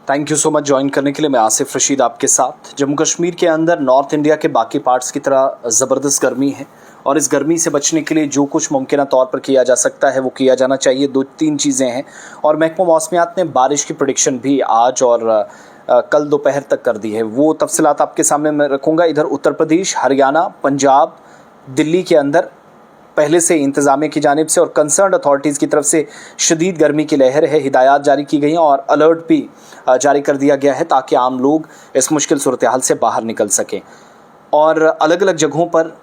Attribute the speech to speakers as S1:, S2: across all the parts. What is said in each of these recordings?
S1: Thank you so much join करने के लिए। मैं आसिफ रशीद आपके साथ। जम्मू कश्मीर के अंदर नॉर्थ इंडिया के बाकी पार्ट्स की तरह ज़बरदस्त गर्मी है और इस गर्मी से बचने के लिए जो कुछ मुमकिन तौर पर किया जा सकता है वो किया जाना चाहिए। 2-3 चीज़ें हैं और महकमा मौसमियात ने बारिश की प्रेडिक्शन भी आज और कल दोपहर तक कर दी है। वो तफसीलात आपके सामने मैं रखूँगा। इधर उत्तर प्रदेश, हरियाणा, पंजाब, दिल्ली के अंदर पहले से इंतज़ामिया की जानिब से और कंसर्न अथॉरिटीज़ की तरफ से शदीद गर्मी की लहर है। हिदायत जारी की गई हैं और अलर्ट भी जारी कर दिया गया है ताकि आम लोग इस मुश्किल सूरत हाल से बाहर निकल सकें। और अलग अलग जगहों पर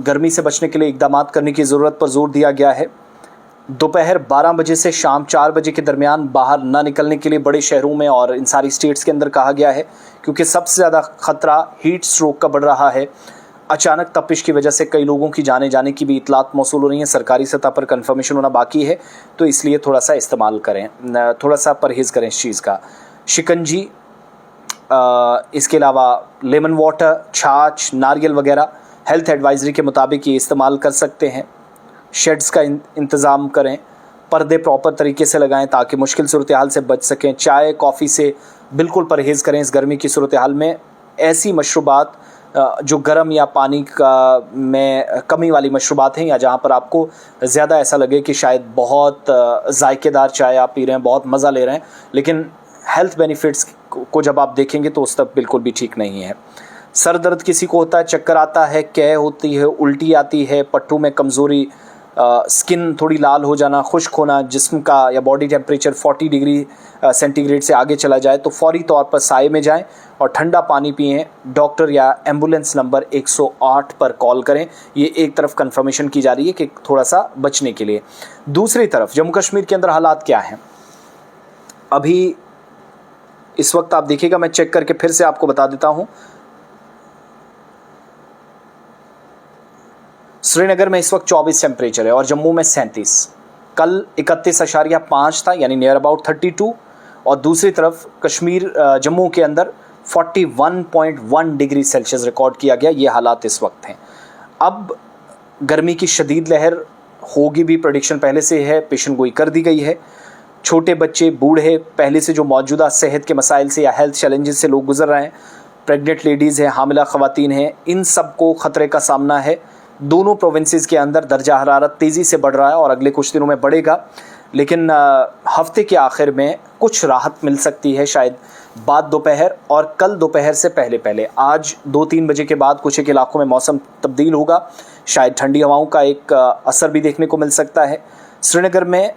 S1: गर्मी से बचने के लिए इक़दाम करने की ज़रूरत पर जोर दिया गया है। दोपहर 12 बजे से शाम 4 बजे के दरमियान बाहर ना निकलने के लिए बड़े शहरों में और इन सारी स्टेट्स के अंदर कहा गया है, क्योंकि सबसे ज़्यादा ख़तरा हीट स्ट्रोक का बढ़ रहा है। अचानक तपिश की वजह से कई लोगों की जाने की भी इतलात मौसूल हो रही हैं। सरकारी सतह पर कन्फर्मेशन होना बाकी है, तो इसलिए थोड़ा सा इस्तेमाल करें, थोड़ा सा परहेज़ करें इस चीज़ का। शिकंजी, इसके अलावा लेमन वाटर, छाछ, नारियल वगैरह हेल्थ एडवाइजरी के मुताबिक ये इस्तेमाल कर सकते हैं। शेड्स का इंतज़ाम करें, पर्दे प्रॉपर तरीके से लगाएं ताकि मुश्किल सूरत हाल से बच सकें। चाय कॉफ़ी से बिल्कुल परहेज़ करें इस गर्मी की सूरत हाल में। ऐसी मशरूबात जो गर्म या पानी का में कमी वाली मशरूबात हैं, या जहाँ पर आपको ज़्यादा ऐसा लगे कि शायद बहुत जायकेदार चाय आप पी रहे हैं, बहुत मज़ा ले रहे हैं, लेकिन हेल्थ बेनिफिट्स को जब आप देखेंगे तो उस तक बिल्कुल भी ठीक नहीं है। सर दर्द किसी को होता है, चक्कर आता है, कै होती है, उल्टी आती है, पट्टों में कमज़ोरी, स्किन थोड़ी लाल हो जाना, खुश्क होना, जिस्म का या बॉडी टेम्परेचर 40 डिग्री सेंटीग्रेड से आगे चला जाए तो फौरी तौर पर साए में जाएं और ठंडा पानी पिएं। डॉक्टर या एम्बुलेंस नंबर 108 पर कॉल करें। ये एक तरफ कंफर्मेशन की जा रही है कि थोड़ा सा बचने के लिए। दूसरी तरफ जम्मू कश्मीर के अंदर हालात क्या हैं अभी इस वक्त आप देखिएगा, मैं चेक करके फिर से आपको बता देता हूँ। श्रीनगर में इस वक्त 24 टेम्परेचर है और जम्मू में 37। कल 31.5 था, यानी नियर अबाउट 32। और दूसरी तरफ कश्मीर जम्मू के अंदर 41.1 डिग्री सेल्सियस रिकॉर्ड किया गया। ये हालात इस वक्त हैं। अब गर्मी की शदीद लहर होगी भी, प्रेडिक्शन पहले से है, पेशन गोई कर दी गई है। छोटे बच्चे, बूढ़े, पहले से जो मौजूदा सेहत के मसाइल से या हेल्थ चैलेंजेस से लोग गुजर रहे हैं, प्रेग्नेंट लेडीज़ हैं, हामिला ख़वातीन हैं, इन सब को ख़तरे का सामना है। दोनों प्रोविंसेस के अंदर दर्जा हरारत तेज़ी से बढ़ रहा है और अगले कुछ दिनों में बढ़ेगा, लेकिन हफ्ते के आखिर में कुछ राहत मिल सकती है, शायद बाद दोपहर और कल दोपहर से पहले। आज 2-3 बजे के बाद कुछ एक इलाकों में मौसम तब्दील होगा, शायद ठंडी हवाओं का एक असर भी देखने को मिल सकता है। श्रीनगर में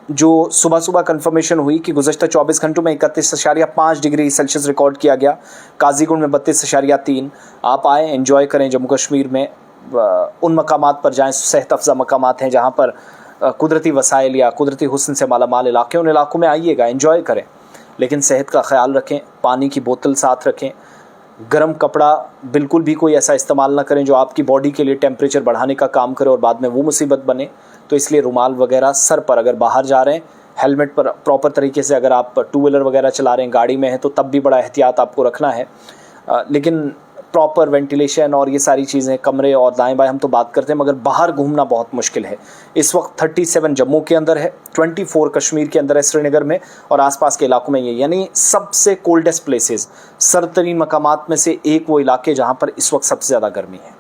S1: जो सुबह कंफर्मेशन हुई कि गुज़श्ता 24 घंटों में 31.5 डिग्री सेल्सियस रिकॉर्ड किया गया। काजीगुंड में 32.3। आप आएँ, एंजॉय करें जम्मू कश्मीर में। उन मकामात पर जाएं, सेहत अफ़ज़ा मकामात हैं जहाँ पर कुदरती वसाइल या कुदरती हुस्न से मालामाल इलाके, उन इलाकों में आइएगा, एंजॉय करें, लेकिन सेहत का ख्याल रखें। पानी की बोतल साथ रखें। गर्म कपड़ा बिल्कुल भी कोई ऐसा इस्तेमाल ना करें जो आपकी बॉडी के लिए टेम्परेचर बढ़ाने का काम करे और बाद में वो मुसीबत बने। तो इसलिए रुमाल वगैरह सर पर, अगर बाहर जा रहे हैं, हेलमेट पर प्रॉपर तरीके से, अगर आप टू व्हीलर वगैरह चला रहे हैं, गाड़ी में हैं, तो तब भी बड़ा एहतियात आपको रखना है। लेकिन प्रॉपर वेंटिलेशन और ये सारी चीज़ें, कमरे और दाएं बाएं हम तो बात करते हैं, मगर बाहर घूमना बहुत मुश्किल है। इस वक्त 37 जम्मू के अंदर है, 24 कश्मीर के अंदर है, श्रीनगर में और आसपास के इलाकों में ये, यानी सबसे कोल्डेस्ट प्लेसेस, सरतरीन मकामात में से एक वो इलाके जहाँ पर इस वक्त सबसे ज़्यादा गर्मी है।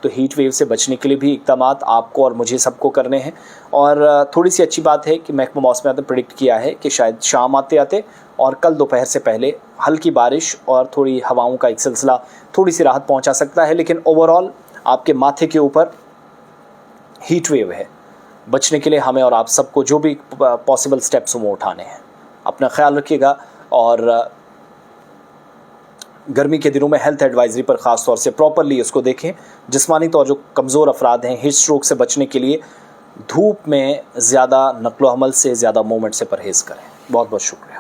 S1: तो हीट वेव से बचने के लिए भी इक़दाम आपको और मुझे सबको करने हैं। और थोड़ी सी अच्छी बात है कि महकमा मौसमियात ने प्रेडिक्ट किया है कि शायद शाम आते आते और कल दोपहर से पहले हल्की बारिश और थोड़ी हवाओं का एक सिलसिला थोड़ी सी राहत पहुंचा सकता है, लेकिन ओवरऑल आपके माथे के ऊपर हीट वेव है। बचने के लिए हमें और आप सबको जो भी पॉसिबल स्टेप्स वो उठाने हैं। अपना ख्याल रखिएगा और गर्मी के दिनों में हेल्थ एडवाइजरी पर ख़ास तौर से प्रॉपरली इसको देखें। जिस्मानी तौर जो कमज़ोर अफराद हैं, हीट स्ट्रोक से बचने के लिए धूप में ज़्यादा नक़्लो हमल से, ज़्यादा मूवमेंट से परहेज़ करें। बहुत बहुत शुक्रिया।